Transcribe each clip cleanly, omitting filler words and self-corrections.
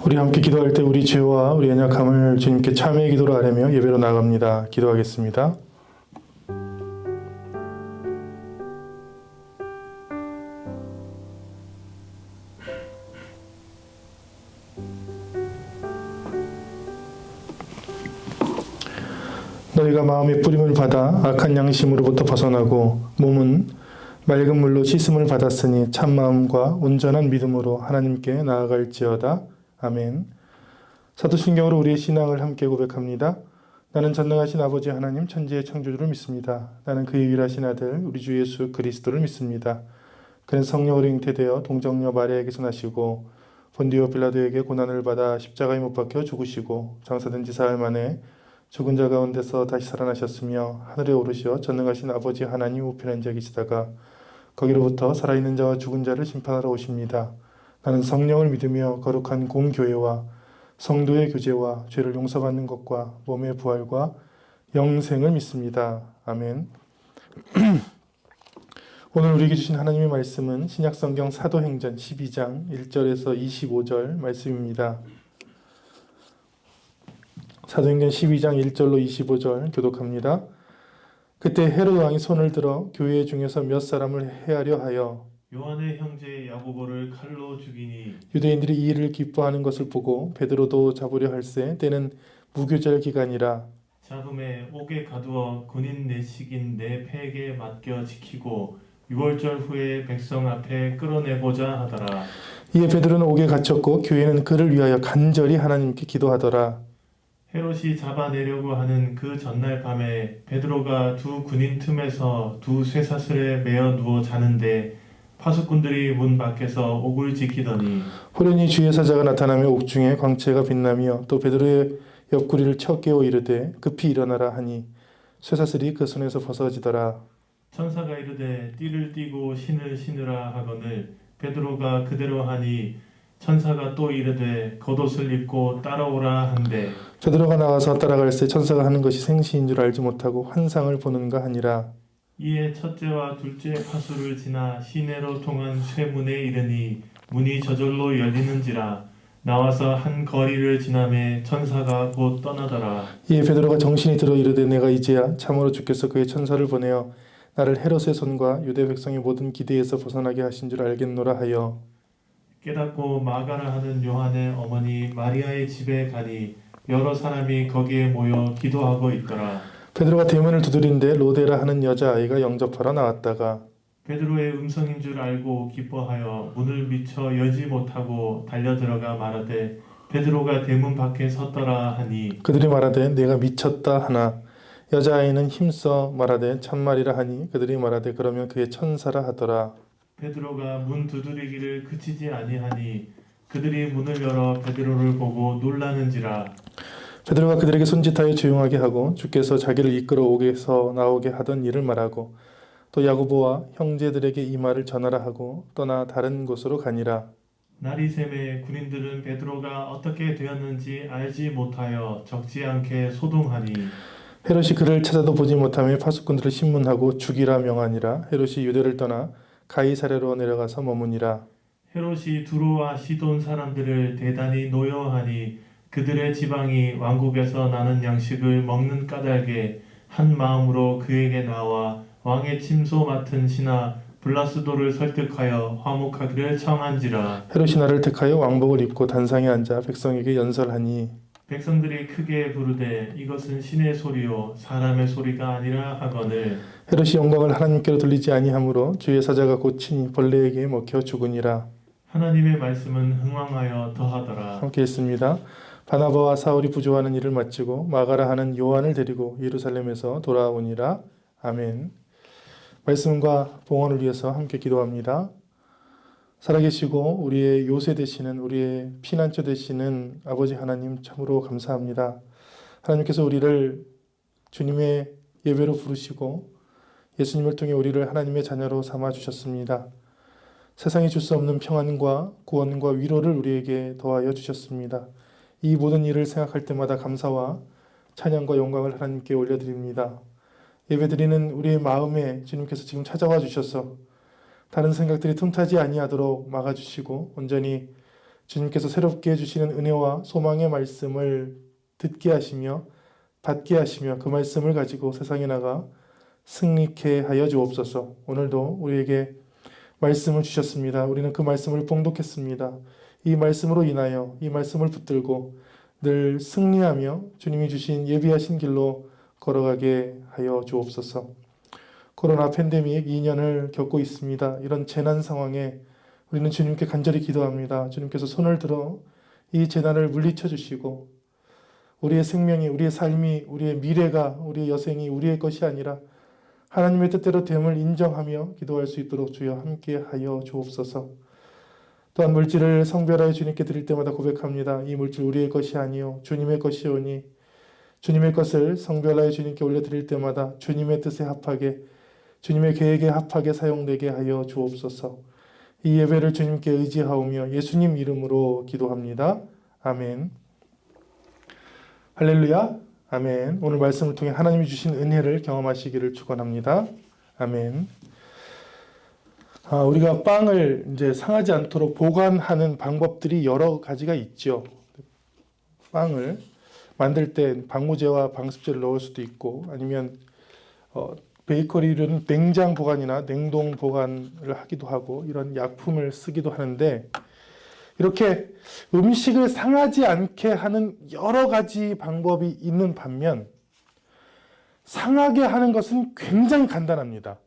우리 함께 기도할 때 우리 죄와 우리 연약함을 주님께 참회의 기도로 아뢰며 예배로 나갑니다. 기도하겠습니다. 너희가 마음의 뿌림을 받아 악한 양심으로부터 벗어나고 몸은 맑은 물로 씻음을 받았으니 참 마음과 온전한 믿음으로 하나님께 나아갈지어다. 아멘. 사도신경으로 우리의 신앙을 함께 고백합니다. 나는 전능하신 아버지 하나님 천지의 창조주를 믿습니다. 나는 그의 유일하신 아들 우리 주 예수 그리스도를 믿습니다. 그는 성령으로 잉태되어 동정녀 마리아에게서 나시고 본디오 빌라도에게 고난을 받아 십자가에 못 박혀 죽으시고 장사된 지 사흘 만에 죽은 자 가운데서 다시 살아나셨으며 하늘에 오르시어 전능하신 아버지 하나님 우편에 앉아 계시다가 거기로부터 살아있는 자와 죽은 자를 심판하러 오십니다. 나는 성령을 믿으며 거룩한 공교회와 성도의 교제와 죄를 용서받는 것과 몸의 부활과 영생을 믿습니다. 아멘. 오늘 우리에게 주신 하나님의 말씀은 신약성경 사도행전 12장 1절에서 25절 말씀입니다. 사도행전 12장 1절로 25절 교독합니다. 그때 헤롯 왕이 손을 들어 교회 중에서 몇 사람을 해하려 하여 요한의 형제 야고보를 칼로 죽이니 유대인들이 이 일을 기뻐하는 것을 보고 베드로도 잡으려 할세 때는 무교절 기간이라. 자금에 옥에 가두어 군인 내식인 내 패에게 맡겨 지키고 6월절 후에 백성 앞에 끌어내고자 하더라. 이에 베드로는 옥에 갇혔고 교회는 그를 위하여 간절히 하나님께 기도하더라. 헤롯이 잡아내려고 하는 그 전날 밤에 베드로가 두 군인 틈에서 두 쇠사슬에 매어 누워 자는데 파수꾼들이 문 밖에서 옥을 지키더니 호련히 주의 사자가 나타나며 옥중에 광채가 빛나며 또 베드로의 옆구리를 쳐 깨워 이르되 급히 일어나라 하니 쇠사슬이 그 손에서 벗어지더라. 천사가 이르되 띠를 띠고 신을 신으라 하거늘 베드로가 그대로 하니 천사가 또 이르되 겉옷을 입고 따라오라 한대 베드로가 나와서 따라갈새 천사가 하는 것이 생시인 줄 알지 못하고 환상을 보는가 하니라. 이에 첫째와 둘째 파수를 지나 시내로 통한 쇠문에 이르니 문이 저절로 열리는지라 나와서 한 거리를 지나매 천사가 곧 떠나더라. 이에 베드로가 정신이 들어 이르되 내가 이제야 참으로 주께서 그의 천사를 보내어 나를 헤롯의 손과 유대 백성의 모든 기대에서 벗어나게 하신 줄 알겠노라 하여 깨닫고 마가라 하는 요한의 어머니 마리아의 집에 가니 여러 사람이 거기에 모여 기도하고 있더라. 베드로가 대문을 두드린데 로데라 하는 여자아이가 영접하러 나왔다가 베드로의 음성인 줄 알고 기뻐하여 문을 미쳐 열지 못하고 달려들어가 말하되 베드로가 대문 밖에 섰더라 하니 그들이 말하되 내가 미쳤다 하나 여자아이는 힘써 말하되 참말이라 하니 그들이 말하되 그러면 그의 천사라 하더라. 베드로가 문 두드리기를 그치지 아니하니 그들이 문을 열어 베드로를 보고 놀라는지라. 베드로가 그들에게 손짓하여 조용하게 하고 주께서 자기를 이끌어 옥에서 나오게 하던 일을 말하고 또 야고보와 형제들에게 이 말을 전하라 하고 떠나 다른 곳으로 가니라. 날이 새매 군인들은 베드로가 어떻게 되었는지 알지 못하여 적지 않게 소동하니 헤롯이 그를 찾아도 보지 못하며 파수꾼들을 신문하고 죽이라 명하니라. 헤롯이 유대를 떠나 가이사랴로 내려가서 머무니라. 헤롯이 두로와 시돈 사람들을 대단히 노여하니 그들의 지방이 왕국에서 나는 양식을 먹는 까닭에 한 마음으로 그에게 나와 왕의 침소 맡은 신하 블라스도를 설득하여 화목하기를 청한지라. 헤롯이 나를 택하여 왕복을 입고 단상에 앉아 백성에게 연설하니 백성들이 크게 부르되 이것은 신의 소리요 사람의 소리가 아니라 하거늘 헤롯이 영광을 하나님께로 돌리지 아니하므로 주의 사자가 고치니 벌레에게 먹혀 죽으니라. 하나님의 말씀은 흥왕하여 더하더라. 함께 했습니다. 바나바와 사울이 부조하는 일을 마치고 마가라 하는 요한을 데리고 예루살렘에서 돌아오니라. 아멘. 말씀과 봉헌을 위해서 함께 기도합니다. 살아계시고 우리의 요새 되시는 우리의 피난처 되시는 아버지 하나님 참으로 감사합니다. 하나님께서 우리를 주님의 예배로 부르시고 예수님을 통해 우리를 하나님의 자녀로 삼아 주셨습니다. 세상이 줄 수 없는 평안과 구원과 위로를 우리에게 더하여 주셨습니다. 이 모든 일을 생각할 때마다 감사와 찬양과 영광을 하나님께 올려드립니다. 예배드리는 우리의 마음에 주님께서 지금 찾아와 주셔서 다른 생각들이 틈타지 아니하도록 막아주시고 온전히 주님께서 새롭게 해주시는 은혜와 소망의 말씀을 듣게 하시며 받게 하시며 그 말씀을 가지고 세상에 나가 승리케 하여 주옵소서. 오늘도 우리에게 말씀을 주셨습니다. 우리는 그 말씀을 봉독했습니다. 이 말씀으로 인하여 이 말씀을 붙들고 늘 승리하며 주님이 주신 예비하신 길로 걸어가게 하여 주옵소서. 코로나 팬데믹 2년을 겪고 있습니다. 이런 재난 상황에 우리는 주님께 간절히 기도합니다. 주님께서 손을 들어 이 재난을 물리쳐 주시고 우리의 생명이, 우리의 삶이, 우리의 미래가, 우리의 여생이 우리의 것이 아니라 하나님의 뜻대로 됨을 인정하며 기도할 수 있도록 주여 함께하여 주옵소서. 또한 물질을 성별하여 주님께 드릴 때마다 고백합니다. 이 물질 우리의 것이 아니요 주님의 것이오니 주님의 것을 성별하여 주님께 올려드릴 때마다 주님의 뜻에 합하게, 주님의 계획에 합하게 사용되게 하여 주옵소서. 이 예배를 주님께 의지하오며 예수님 이름으로 기도합니다. 아멘. 할렐루야. 아멘. 오늘 말씀을 통해 하나님이 주신 은혜를 경험하시기를 축원합니다. 아멘. 우리가 빵을 이제 상하지 않도록 보관하는 방법들이 여러 가지가 있죠. 빵을 만들 때 방부제와 방습제를 넣을 수도 있고, 아니면 베이커리는 냉장 보관이나 냉동 보관을 하기도 하고 이런 약품을 쓰기도 하는데, 이렇게 음식을 상하지 않게 하는 여러 가지 방법이 있는 반면 상하게 하는 것은 굉장히 간단합니다.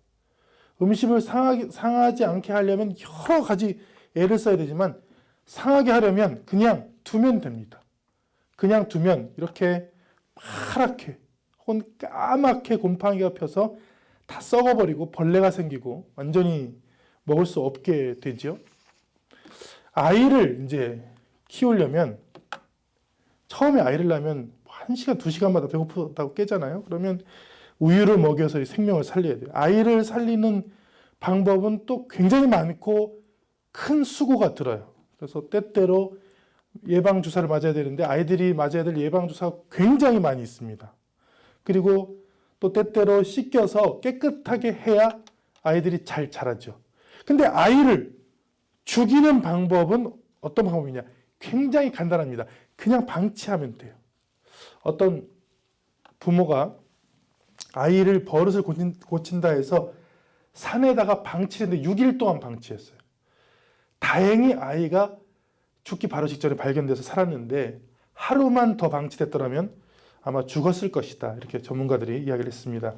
음식을 상하지 않게 하려면 여러 가지 애를 써야 되지만 상하게 하려면 그냥 두면 됩니다. 그냥 두면 이렇게 파랗게 혹은 까맣게 곰팡이가 펴서 다 썩어버리고 벌레가 생기고 완전히 먹을 수 없게 되죠. 아이를 이제 키우려면 처음에 아이를 낳으면 1시간, 2시간마다 배고프다고 깨잖아요. 그러면 우유를 먹여서 생명을 살려야 돼요. 아이를 살리는 방법은 또 굉장히 많고 큰 수고가 들어요. 그래서 때때로 예방주사를 맞아야 되는데 아이들이 맞아야 될 예방주사가 굉장히 많이 있습니다. 그리고 또 때때로 씻겨서 깨끗하게 해야 아이들이 잘 자라죠. 근데 아이를 죽이는 방법은 어떤 방법이냐? 굉장히 간단합니다. 그냥 방치하면 돼요. 어떤 부모가 아이를 버릇을 고친다 해서 산에다가 방치했는데 6일 동안 방치했어요. 다행히 아이가 죽기 바로 직전에 발견돼서 살았는데 하루만 더 방치됐더라면 아마 죽었을 것이다. 이렇게 전문가들이 이야기를 했습니다.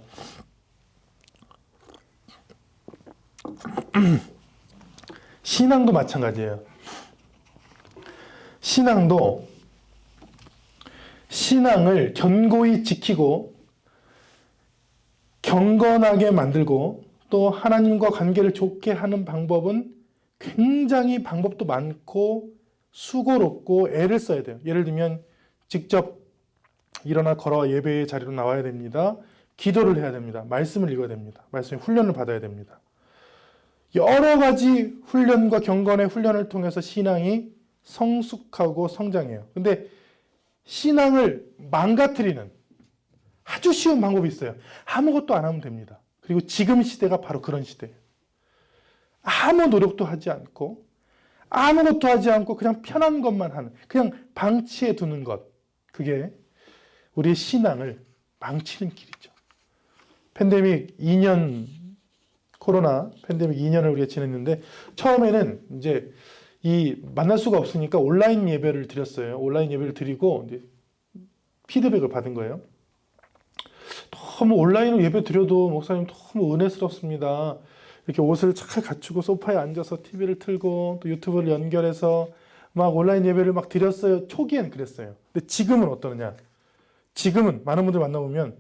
신앙도 마찬가지예요. 신앙을 견고히 지키고 경건하게 만들고 또 하나님과 관계를 좋게 하는 방법은 굉장히 방법도 많고 수고롭고 애를 써야 돼요. 예를 들면 직접 일어나 걸어 예배의 자리로 나와야 됩니다. 기도를 해야 됩니다. 말씀을 읽어야 됩니다. 말씀의 훈련을 받아야 됩니다. 여러 가지 훈련과 경건의 훈련을 통해서 신앙이 성숙하고 성장해요. 근데 신앙을 망가뜨리는 아주 쉬운 방법이 있어요. 아무것도 안 하면 됩니다. 그리고 지금 시대가 바로 그런 시대예요. 아무 노력도 하지 않고 아무것도 하지 않고 그냥 편한 것만 하는, 그냥 방치해 두는 것. 그게 우리의 신앙을 망치는 길이죠. 팬데믹 2년, 코로나 팬데믹 2년을 우리가 지냈는데 처음에는 이제 만날 수가 없으니까 온라인 예배를 드렸어요. 온라인 예배를 드리고 이제 피드백을 받은 거예요. 너무 온라인으로 예배 드려도 목사님 너무 은혜스럽습니다. 이렇게 옷을 잘 갖추고 소파에 앉아서 TV를 틀고 또 유튜브를 연결해서 막 온라인 예배를 막 드렸어요. 초기엔 그랬어요. 근데 지금은 어떠느냐? 지금은 많은 분들 만나보면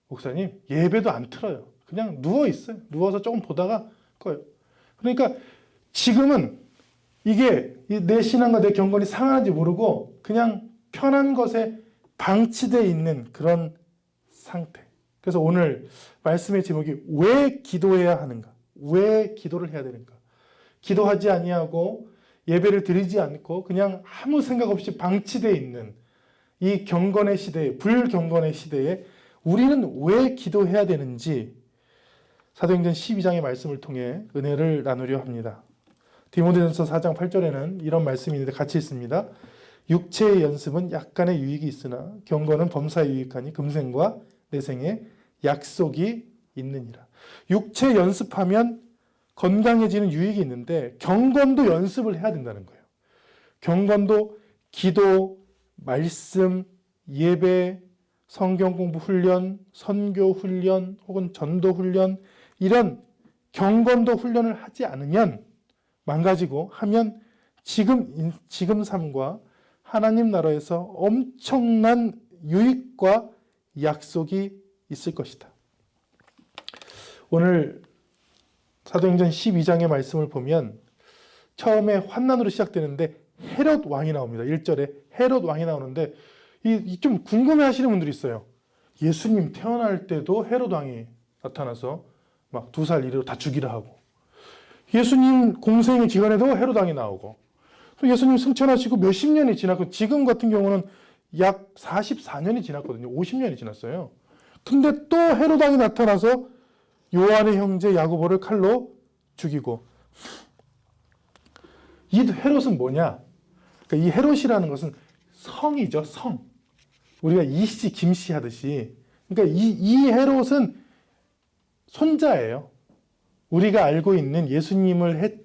목사님 예배도 안 틀어요. 그냥 누워 있어요. 누워서 조금 보다가 꺼요. 그러니까 지금은 이게 내 신앙과 내 경건이 상하는지 모르고 그냥 편한 것에 방치되어 있는 그런 상태. 그래서 오늘 말씀의 제목이 왜 기도해야 하는가? 왜 기도를 해야 되는가? 기도하지 아니하고 예배를 드리지 않고 그냥 아무 생각 없이 방치되어 있는 이 경건의 시대에, 불경건의 시대에 우리는 왜 기도해야 되는지 사도행전 12장의 말씀을 통해 은혜를 나누려 합니다. 디모데전서 4장 8절에는 이런 말씀이 있는데 같이 있습니다. 육체의 연습은 약간의 유익이 있으나 경건은 범사에 유익하니 금생과 내생에 약속이 있느니라. 육체 연습하면 건강해지는 유익이 있는데 경건도 연습을 해야 된다는 거예요. 경건도 기도, 말씀, 예배, 성경 공부 훈련, 선교 훈련, 혹은 전도 훈련, 이런 경건도 훈련을 하지 않으면 망가지고 하면 지금 삶과 하나님 나라에서 엄청난 유익과 약속이 있을 것이다. 오늘 사도행전 12장의 말씀을 보면 처음에 환난으로 시작되는데 헤롯 왕이 나옵니다. 1절에 헤롯 왕이 나오는데 좀 궁금해 하시는 분들이 있어요. 예수님 태어날 때도 헤롯 왕이 나타나서 막 2살 이래로 다 죽이라 하고, 예수님 공생의 기간에도 헤롯 왕이 나오고, 또 예수님 승천하시고 몇십 년이 지났고, 지금 같은 경우는 약 44년이 지났거든요. 50년이 지났어요. 근데 또 헤롯 왕이 나타나서 요한의 형제 야고보를 칼로 죽이고, 이 헤롯은 뭐냐? 그러니까 이 헤롯이라는 것은 성이죠, 성. 우리가 이씨, 김씨 하듯이. 그러니까 이 헤롯은 손자예요. 우리가 알고 있는 예수님을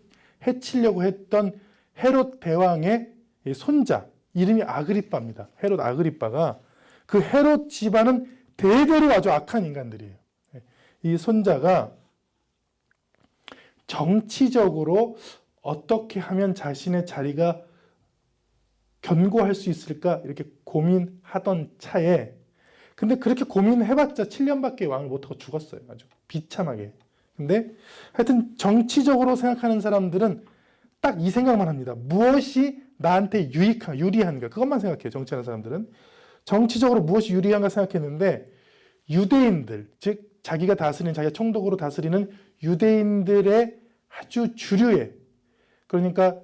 해치려고 했던 헤롯 대왕의 손자, 이름이 아그리빠입니다. 헤롯 아그리빠가, 그 헤롯 집안은 대대로 아주 악한 인간들이에요. 이 손자가 정치적으로 어떻게 하면 자신의 자리가 견고할 수 있을까 이렇게 고민하던 차에, 근데 그렇게 고민해봤자 7년밖에 왕을 못하고 죽었어요. 아주 비참하게. 근데 하여튼 정치적으로 생각하는 사람들은 딱 이 생각만 합니다. 무엇이 나한테 유리한가, 그것만 생각해요. 정치하는 사람들은 정치적으로 무엇이 유리한가 생각했는데, 유대인들, 즉 자기가 총독으로 다스리는 유대인들의 아주 주류에, 그러니까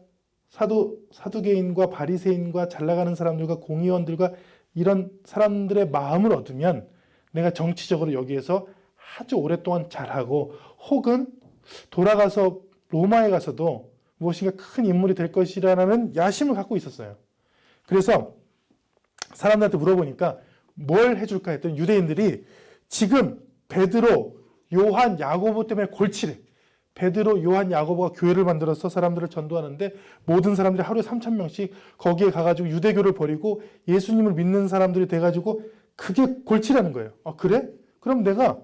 사두개인과 바리새인과 잘 나가는 사람들과 공의원들과 이런 사람들의 마음을 얻으면 내가 정치적으로 여기에서 아주 오랫동안 잘하고, 혹은 돌아가서 로마에 가서도 무엇인가 큰 인물이 될 것이라는 야심을 갖고 있었어요. 그래서 사람들한테 물어보니까 뭘 해줄까 했더니 유대인들이 지금 베드로, 요한, 야고보 때문에 골치래. 베드로, 요한, 야고보가 교회를 만들어서 사람들을 전도하는데 모든 사람들이 하루에 3,000명씩 거기에 가가지고 유대교를 버리고 예수님을 믿는 사람들이 돼가지고 그게 골치라는 거예요. 아, 그래? 그럼 내가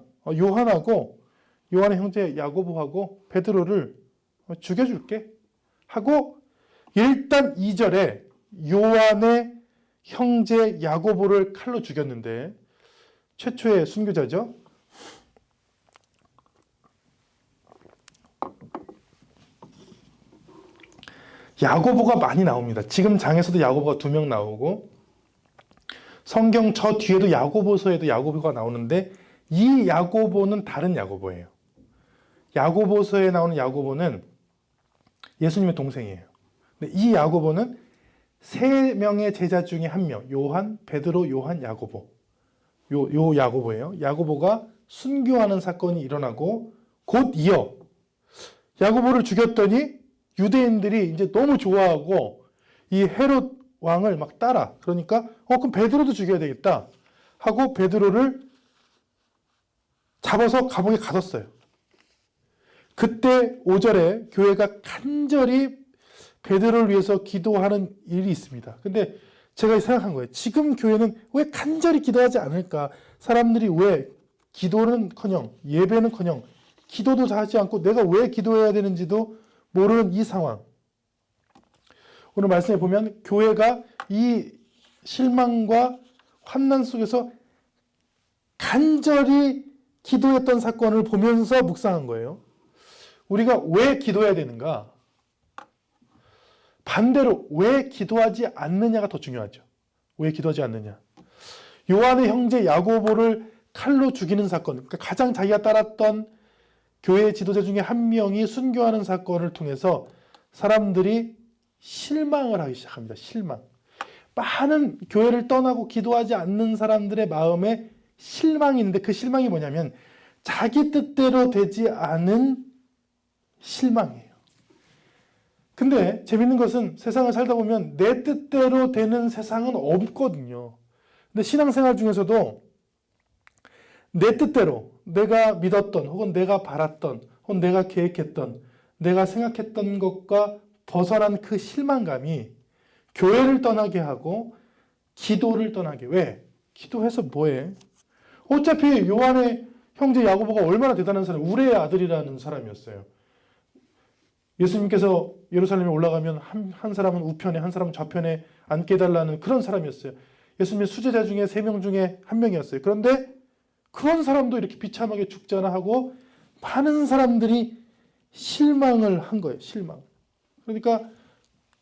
요한의 형제 야고보하고 베드로를 죽여줄게 하고, 일단 2절에 요한의 형제 야고보를 칼로 죽였는데, 최초의 순교자죠. 야고보가 많이 나옵니다. 지금 장에서도 야고보가 2명 나오고, 성경 저 뒤에도 야고보서에도 야고보가 나오는데, 이 야고보는 다른 야고보예요. 야고보서에 나오는 야고보는 예수님의 동생이에요. 근데 이 야고보는 3명의 제자 중에 1명, 요한, 베드로, 요한, 야고보. 요 야고보예요. 야고보가 순교하는 사건이 일어나고 곧 이어 야고보를 죽였더니 유대인들이 이제 너무 좋아하고 이 헤롯 왕을 막 따라. 그러니까 그럼 베드로도 죽여야 되겠다 하고 베드로를 잡아서 감옥에 가뒀어요. 그때 5절에 교회가 간절히 베드로를 위해서 기도하는 일이 있습니다. 근데 제가 생각한 거예요. 지금 교회는 왜 간절히 기도하지 않을까? 사람들이 왜 기도는커녕 예배는커녕 기도도 하지 않고 내가 왜 기도해야 되는지도 모르는 이 상황. 오늘 말씀에 보면 교회가 이 실망과 환난 속에서 간절히 기도했던 사건을 보면서 묵상한 거예요. 우리가 왜 기도해야 되는가? 반대로 왜 기도하지 않느냐가 더 중요하죠. 왜 기도하지 않느냐? 요한의 형제 야고보를 칼로 죽이는 사건, 그러니까 가장 자기가 따랐던 교회 지도자 중에 1명이 순교하는 사건을 통해서 사람들이 실망을 하기 시작합니다. 실망. 많은 교회를 떠나고 기도하지 않는 사람들의 마음에 실망이 있는데, 그 실망이 뭐냐면 자기 뜻대로 되지 않은 실망이에요. 근데 재밌는 것은 세상을 살다 보면 내 뜻대로 되는 세상은 없거든요. 근데 신앙생활 중에서도 내 뜻대로 내가 믿었던 혹은 내가 바랐던 혹은 내가 계획했던 내가 생각했던 것과 벗어난 그 실망감이 교회를 떠나게 하고 기도를 떠나게. 왜? 기도해서 뭐해? 어차피 요한의 형제 야고보가 얼마나 대단한 사람, 우레의 아들이라는 사람이었어요. 예수님께서 예루살렘에 올라가면 한 사람은 우편에 한 사람은 좌편에 앉게 해달라는 그런 사람이었어요. 예수님의 수제자 중에 3명 중에 한 명이었어요. 그런데 그런 사람도 이렇게 비참하게 죽잖아 하고 많은 사람들이 실망을 한 거예요. 실망. 그러니까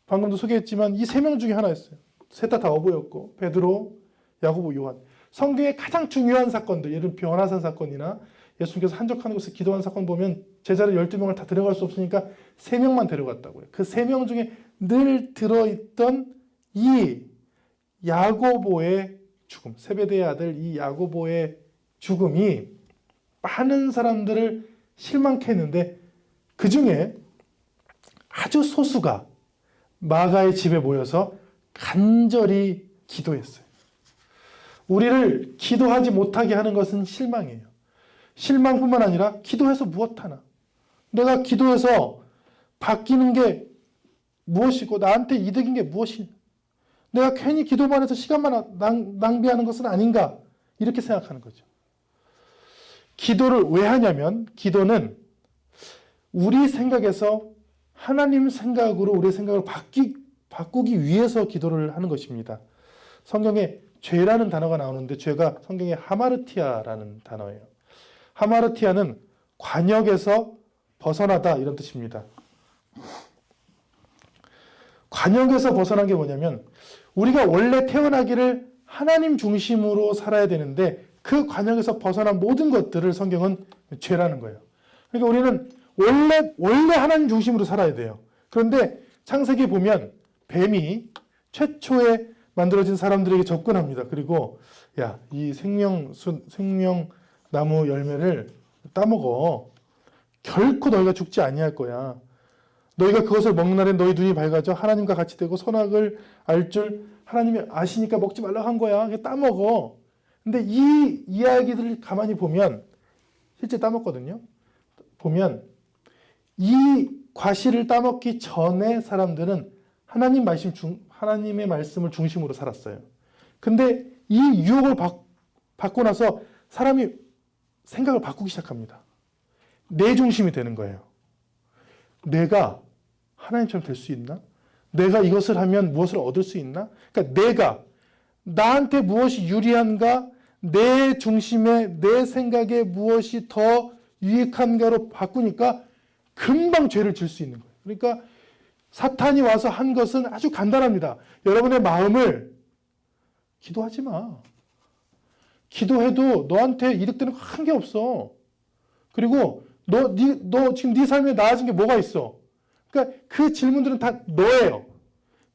방금도 소개했지만 이 3명 중에 하나였어요. 셋 다 어부였고 베드로, 야고보, 요한. 성경의 가장 중요한 사건들, 예를 들면 변화산 사건이나 예수님께서 한적한 곳에 기도한 사건 보면 제자를 12명을 다 데려갈 수 없으니까 3명만 데려갔다고요. 그 3명 중에 늘 들어있던 이 야고보의 죽음, 세베대의 아들 이 야고보의 죽음이 많은 사람들을 실망케 했는데 그 중에 아주 소수가 마가의 집에 모여서 간절히 기도했어요. 우리를 기도하지 못하게 하는 것은 실망이에요. 실망뿐만 아니라 기도해서 무엇하나. 내가 기도해서 바뀌는 게 무엇이고 나한테 이득인 게 무엇이냐. 내가 괜히 기도만 해서 시간만 낭비하는 것은 아닌가. 이렇게 생각하는 거죠. 기도를 왜 하냐면 기도는 우리 생각에서 하나님 생각으로 우리의 생각을 바꾸기 위해서 기도를 하는 것입니다. 성경에 죄라는 단어가 나오는데 죄가 성경에 하마르티아라는 단어예요. 하마르티아는 관역에서 벗어나다 이런 뜻입니다. 관역에서 벗어난 게 뭐냐면 우리가 원래 태어나기를 하나님 중심으로 살아야 되는데 그 관역에서 벗어난 모든 것들을 성경은 죄라는 거예요. 그러니까 우리는 원래 하나님 중심으로 살아야 돼요. 그런데 창세기에 보면 뱀이 최초에 만들어진 사람들에게 접근합니다. 그리고 야, 이 생명나무 열매를 따먹어. 결코 너희가 죽지 아니할 거야. 너희가 그것을 먹는 날에 너희 눈이 밝아져 하나님과 같이 되고 선악을 알 줄 하나님이 아시니까 먹지 말라고 한 거야. 그냥 따먹어. 근데 이 이야기들을 가만히 보면 실제 따먹거든요. 보면 이 과실을 따먹기 전에 사람들은 하나님의 말씀을 중심으로 살았어요. 근데 이 유혹을 받고 나서 사람이 생각을 바꾸기 시작합니다. 내 중심이 되는 거예요. 내가 하나님처럼 될 수 있나? 내가 이것을 하면 무엇을 얻을 수 있나? 그러니까 내가 나한테 무엇이 유리한가? 내 중심에 내 생각에 무엇이 더 유익한가로 바꾸니까 금방 죄를 질 수 있는 거예요. 그러니까 사탄이 와서 한 것은 아주 간단합니다. 여러분의 마음을 기도하지 마. 기도해도 너한테 이득되는 거 한 게 없어. 그리고 너 지금 네 삶에 나아진 게 뭐가 있어? 그러니까 그 질문들은 다 너예요.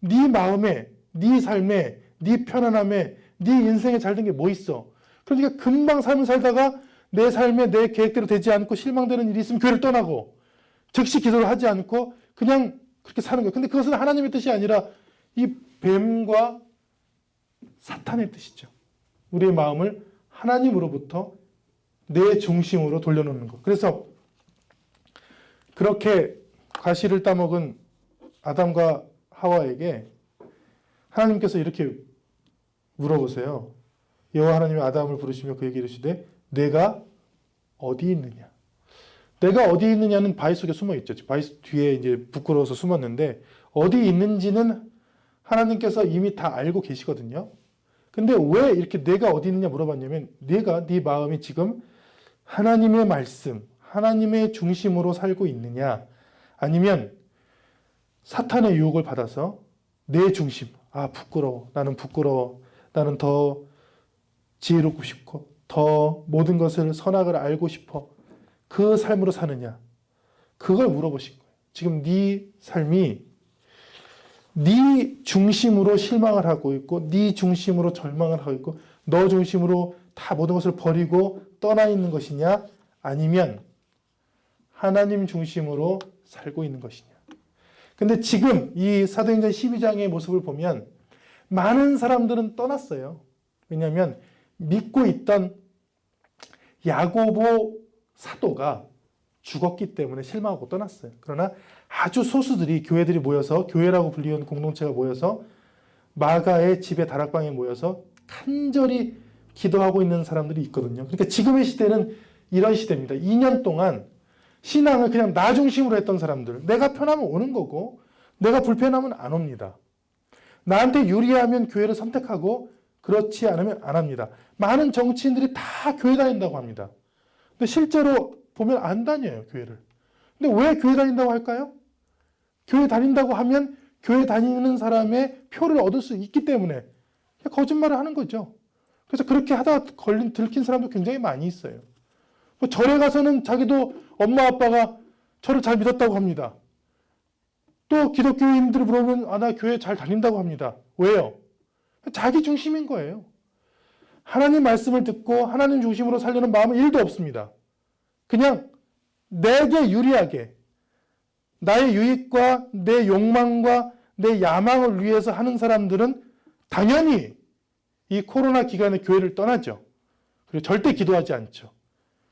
네 마음에, 네 삶에, 네 편안함에, 네 인생에 잘 된 게 뭐 있어? 그러니까 금방 삶을 살다가 내 삶에 내 계획대로 되지 않고 실망되는 일이 있으면 교회를 떠나고 즉시 기도를 하지 않고 그냥 그렇게 사는 거예요. 근데 그것은 하나님의 뜻이 아니라 이 뱀과 사탄의 뜻이죠. 우리의 마음을 하나님으로부터 내 중심으로 돌려놓는 것. 그래서 그렇게 과실을 따먹은 아담과 하와에게 하나님께서 이렇게 물어보세요. 여호와 하나님이 아담을 부르시며 그에게 이르시되 내가 어디 있느냐? 내가 어디 있느냐는 바위 속에 숨어 있죠. 바위 뒤에 이제 부끄러워서 숨었는데 어디 있는지는 하나님께서 이미 다 알고 계시거든요. 근데 왜 이렇게 내가 어디 있느냐 물어봤냐면 네 마음이 지금 하나님의 말씀, 하나님의 중심으로 살고 있느냐 아니면 사탄의 유혹을 받아서 내 중심, 부끄러워. 나는 더 지혜롭고 싶고 더 모든 것을 선악을 알고 싶어. 그 삶으로 사느냐. 그걸 물어보신 거예요. 지금 네 삶이 네 중심으로 실망을 하고 있고 네 중심으로 절망을 하고 있고 너 중심으로 다 모든 것을 버리고 떠나 있는 것이냐 아니면 하나님 중심으로 살고 있는 것이냐. 근데 지금 이 사도행전 12장의 모습을 보면 많은 사람들은 떠났어요. 왜냐하면 믿고 있던 야고보 사도가 죽었기 때문에 실망하고 떠났어요. 그러나 아주 소수들이 교회들이 모여서, 교회라고 불리는 공동체가 모여서 마가의 집에 다락방에 모여서 간절히 기도하고 있는 사람들이 있거든요. 그러니까 지금의 시대는 이런 시대입니다. 2년 동안 신앙을 그냥 나 중심으로 했던 사람들, 내가 편하면 오는 거고 내가 불편하면 안 옵니다. 나한테 유리하면 교회를 선택하고 그렇지 않으면 안 합니다. 많은 정치인들이 다 교회 다닌다고 합니다. 근데 실제로 보면 안 다녀요, 교회를. 근데 왜 교회 다닌다고 할까요? 교회 다닌다고 하면 교회 다니는 사람의 표를 얻을 수 있기 때문에 거짓말을 하는 거죠. 그래서 그렇게 하다가 들킨 사람도 굉장히 많이 있어요. 절에 가서는 자기도 엄마 아빠가 저를 잘 믿었다고 합니다. 또 기독교인들을 물어보면 나 교회 잘 다닌다고 합니다. 왜요? 자기 중심인 거예요. 하나님 말씀을 듣고 하나님 중심으로 살려는 마음은 1도 없습니다. 그냥 내게 유리하게 나의 유익과 내 욕망과 내 야망을 위해서 하는 사람들은 당연히 이 코로나 기간에 교회를 떠나죠. 그리고 절대 기도하지 않죠.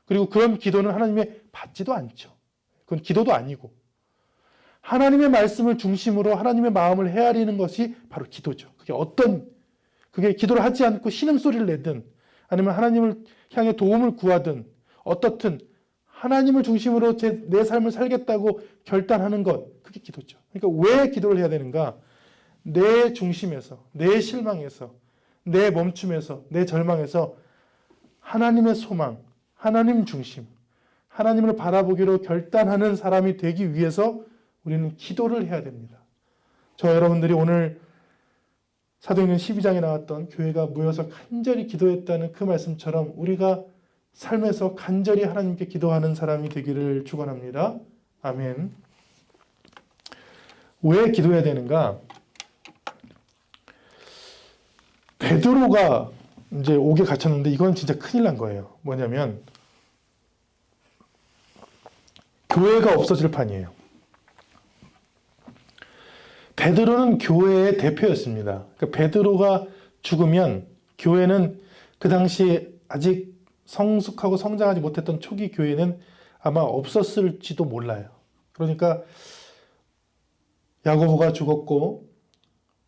그리고 그런 기도는 하나님의 받지도 않죠. 그건 기도도 아니고. 하나님의 말씀을 중심으로 하나님의 마음을 헤아리는 것이 바로 기도죠. 그게 기도를 하지 않고 신음소리를 내든 아니면 하나님을 향해 도움을 구하든 어떻든 하나님을 중심으로 내 삶을 살겠다고 결단하는 것, 그게 기도죠. 그러니까 왜 기도를 해야 되는가? 내 중심에서, 내 실망에서, 내 멈춤에서, 내 절망에서 하나님의 소망, 하나님 중심, 하나님을 바라보기로 결단하는 사람이 되기 위해서 우리는 기도를 해야 됩니다. 저 여러분들이 오늘 사도행전 12장에 나왔던 교회가 모여서 간절히 기도했다는 그 말씀처럼 우리가 삶에서 간절히 하나님께 기도하는 사람이 되기를 축원합니다. 아멘. 왜 기도해야 되는가? 베드로가 이제 옥에 갇혔는데 이건 진짜 큰일 난 거예요. 뭐냐면 교회가 없어질 판이에요. 베드로는 교회의 대표였습니다. 그러니까 베드로가 죽으면 교회는 그 당시에 아직 성숙하고 성장하지 못했던 초기 교회는 아마 없었을지도 몰라요. 그러니까 야고보가 죽었고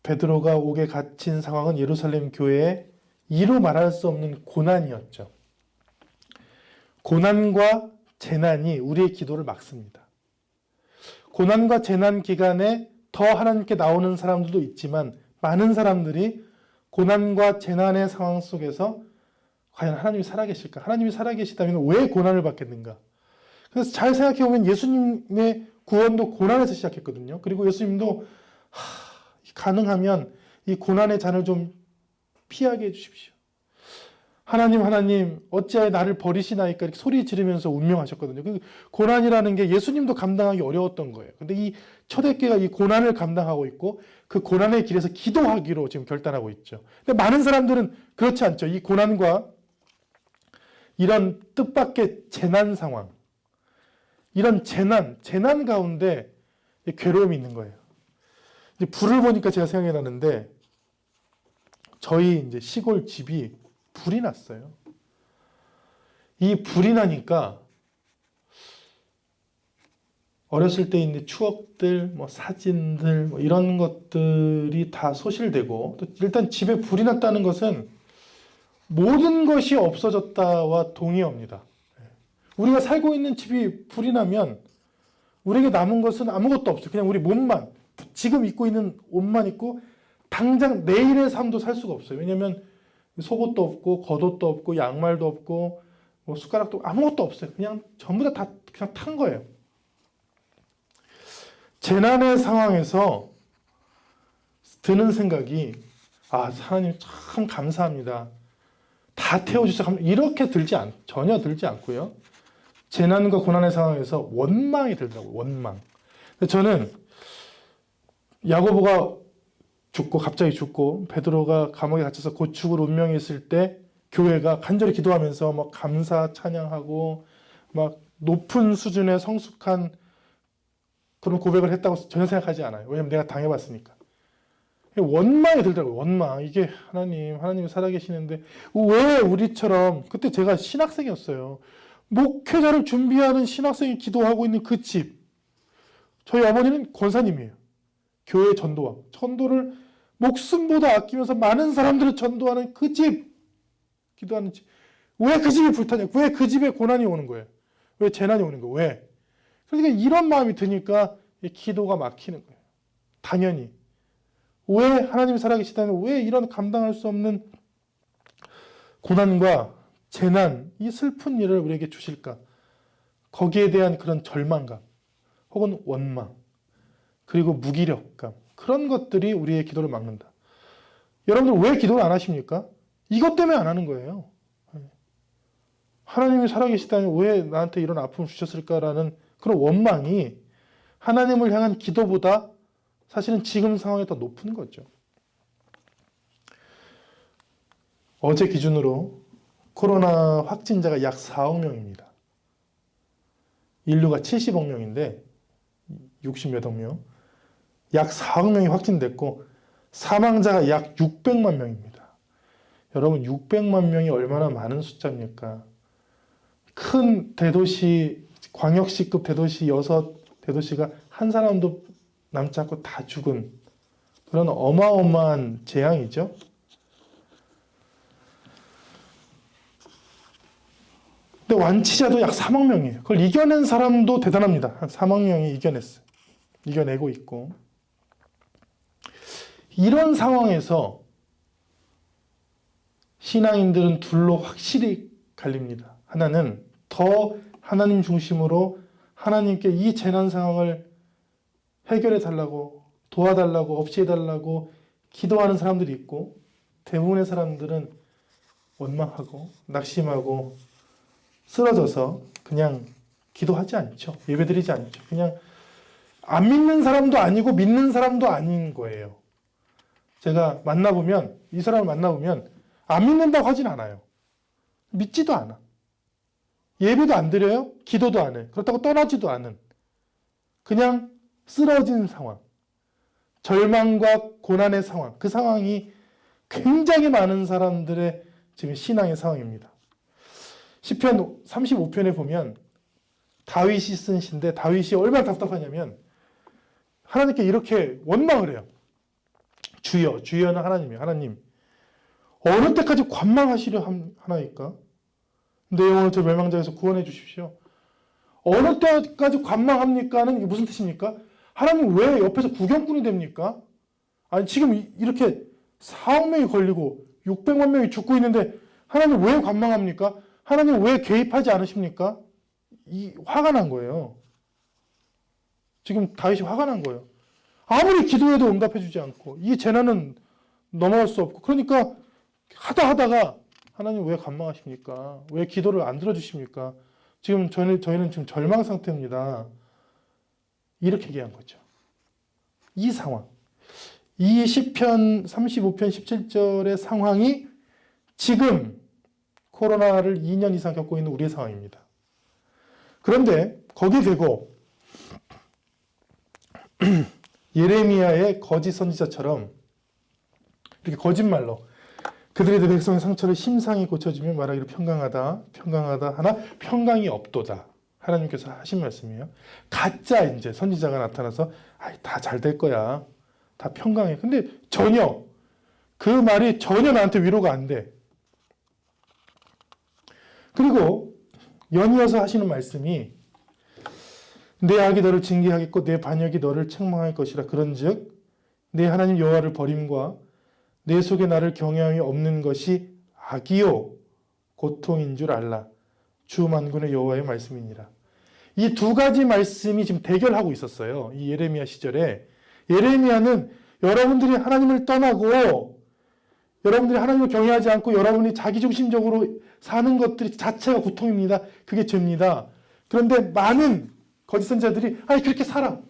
베드로가 옥에 갇힌 상황은 예루살렘 교회의 이루 말할 수 없는 고난이었죠. 고난과 재난이 우리의 기도를 막습니다. 고난과 재난 기간에 더 하나님께 나오는 사람들도 있지만 많은 사람들이 고난과 재난의 상황 속에서 과연 하나님이 살아계실까? 하나님이 살아계시다면 왜 고난을 받겠는가? 그래서 잘 생각해보면 예수님의 구원도 고난에서 시작했거든요. 그리고 예수님도 가능하면 이 고난의 잔을 좀 피하게 해주십시오. 하나님 어찌하여 나를 버리시나이까 이렇게 소리 지르면서 운명하셨거든요. 그 고난이라는 게 예수님도 감당하기 어려웠던 거예요. 근데 이 초대교회가 이 고난을 감당하고 있고 그 고난의 길에서 기도하기로 지금 결단하고 있죠. 근데 많은 사람들은 그렇지 않죠. 이 고난과 이런 뜻밖의 재난 상황, 이런 재난 가운데 괴로움이 있는 거예요. 이제 불을 보니까 제가 생각이 나는데 저희 이제 시골 집이 불이 났어요. 이 불이 나니까 어렸을 때 있는 추억들, 사진들, 이런 것들이 다 소실되고, 또 일단 집에 불이 났다는 것은 모든 것이 없어졌다와 동의합니다. 우리가 살고 있는 집이 불이 나면 우리에게 남은 것은 아무것도 없어요. 그냥 우리 몸만, 지금 입고 있는 옷만 입고 당장 내일의 삶도 살 수가 없어요. 왜냐하면 속옷도 없고 겉옷도 없고 양말도 없고 숟가락도 아무것도 없어요. 그냥 전부 다 그냥 탄 거예요. 재난의 상황에서 드는 생각이 하나님 참 감사합니다. 다 태워주셔서 이렇게 전혀 들지 않고요. 재난과 고난의 상황에서 원망이 들더라고요. 원망. 저는 야고보가 갑자기 죽고 베드로가 감옥에 갇혀서 곧 죽을 운명이 있을 때 교회가 간절히 기도하면서 감사 찬양하고 높은 수준의 성숙한 그런 고백을 했다고 전혀 생각하지 않아요. 왜냐면 내가 당해봤으니까. 원망이 들더라고요. 원망. 이게 하나님이 살아계시는데 왜 우리처럼, 그때 제가 신학생이었어요. 목회자를 준비하는 신학생이 기도하고 있는 그 집. 저희 어머니는 권사님이에요. 교회 전도왕. 전도를 목숨보다 아끼면서 많은 사람들을 전도하는 그 집. 기도하는 집. 왜 그 집이 불타냐? 왜 그 집에 고난이 오는 거예요? 왜 재난이 오는 거예요? 왜? 그러니까 이런 마음이 드니까 기도가 막히는 거예요. 당연히. 왜 하나님이 살아계시다면 왜 이런 감당할 수 없는 고난과 재난, 이 슬픈 일을 우리에게 주실까? 거기에 대한 그런 절망감, 혹은 원망, 그리고 무기력감, 그런 것들이 우리의 기도를 막는다. 여러분들 왜 기도를 안 하십니까? 이것 때문에 안 하는 거예요. 하나님이 살아계시다면 왜 나한테 이런 아픔을 주셨을까라는 그런 원망이 하나님을 향한 기도보다 사실은 지금 상황이 더 높은 거죠. 어제 기준으로 코로나 확진자가 약 4억 명입니다. 인류가 70억 명인데 60몇 억 명. 약 4억 명이 확진됐고 사망자가 약 600만 명입니다. 여러분 600만 명이 얼마나 많은 숫자입니까? 큰 대도시, 광역시급 대도시 6대도시가 한 사람도 남지 않고 다 죽은 그런 어마어마한 재앙이죠. 근데 완치자도 약 3억 명이에요. 그걸 이겨낸 사람도 대단합니다. 한 3억 명이 이겨냈어요. 이겨내고 있고. 이런 상황에서 신앙인들은 둘로 확실히 갈립니다. 하나는 더 하나님 중심으로 하나님께 이 재난 상황을 해결해 달라고, 도와달라고, 없애해 달라고 기도하는 사람들이 있고, 대부분의 사람들은 원망하고 낙심하고 쓰러져서 그냥 기도하지 않죠. 예배드리지 않죠. 그냥 안 믿는 사람도 아니고 믿는 사람도 아닌 거예요. 제가 만나보면, 이 사람을 만나보면 안 믿는다고 하진 않아요. 믿지도 않아. 예배도 안 드려요. 기도도 안 해. 그렇다고 떠나지도 않은. 그냥 쓰러진 상황. 절망과 고난의 상황. 그 상황이 굉장히 많은 사람들의 지금 신앙의 상황입니다. 시편 35편에 보면 다윗이 쓴 시인데 다윗이 얼마나 답답하냐면 하나님께 이렇게 원망을 해요. 주여, 주여는 하나님이에요. 하나님, 어느 때까지 관망하시려 하나이까? 내 영혼을 저 멸망자에서 구원해 주십시오. 어느 때까지 관망합니까는 이게 무슨 뜻입니까? 하나님 왜 옆에서 구경꾼이 됩니까? 아니 지금 이렇게 4억 명이 걸리고 600만 명이 죽고 있는데 하나님 왜 관망합니까? 하나님 왜 개입하지 않으십니까? 화가 난 거예요. 지금 다윗이 화가 난 거예요. 아무리 기도해도 응답해 주지 않고 이 재난은 넘어갈 수 없고, 그러니까 하다가 하나님 왜 관망하십니까? 왜 기도를 안 들어주십니까? 지금 저희는 지금 절망 상태입니다. 이렇게 얘기한 거죠. 이 상황. 이 시편 35편 17절의 상황이 지금 코로나를 2년 이상 겪고 있는 우리의 상황입니다. 그런데 거기 대고 예레미야의 거짓 선지자처럼 이렇게 거짓말로 그들의 내 백성의 상처를 심상히 고쳐주며 말하기를 평강하다 하나 평강이 없도다. 하나님께서 하신 말씀이에요. 가짜 이제 선지자가 나타나서 다 잘 될 거야. 다 평강해. 근데 전혀 그 말이 전혀 나한테 위로가 안 돼. 그리고 연이어서 하시는 말씀이 내 악이 너를 징계하겠고 내 반역이 너를 책망할 것이라. 그런즉 내 하나님 여호와를 버림과 내 속에 나를 경외함이 없는 것이 악이요 고통인 줄 알라. 주 만군의 여호와의 말씀이니라. 이 두 가지 말씀이 지금 대결하고 있었어요. 이 예레미야 시절에. 예레미야는 여러분들이 하나님을 떠나고 여러분들이 하나님을 경외하지 않고 여러분이 자기중심적으로 사는 것들이 자체가 고통입니다. 그게 죄입니다. 그런데 많은 거짓 선지자들이 그렇게 살아.